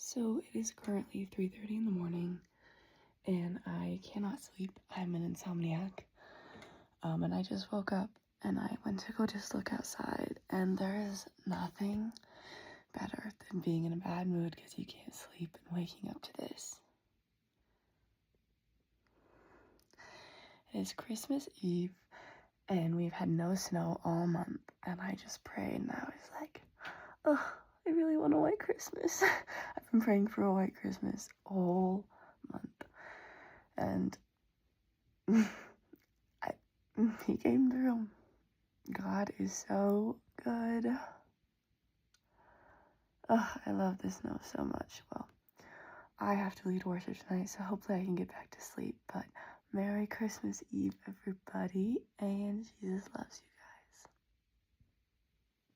So it is currently 3:30 in the morning and I cannot sleep. I'm an insomniac. And I just woke up and I went to go just look outside, and there is nothing better than being in a bad mood because you can't sleep and waking up to this. It is Christmas Eve and we've had no snow all month, and I just prayed and I was like, oh, I really want a white Christmas. I've been praying for a white Christmas all month, and he came through. God is so good. I love the snow so much. Well, I have to lead worship tonight, so hopefully I can get back to sleep. But Merry Christmas Eve, everybody, and Jesus loves you.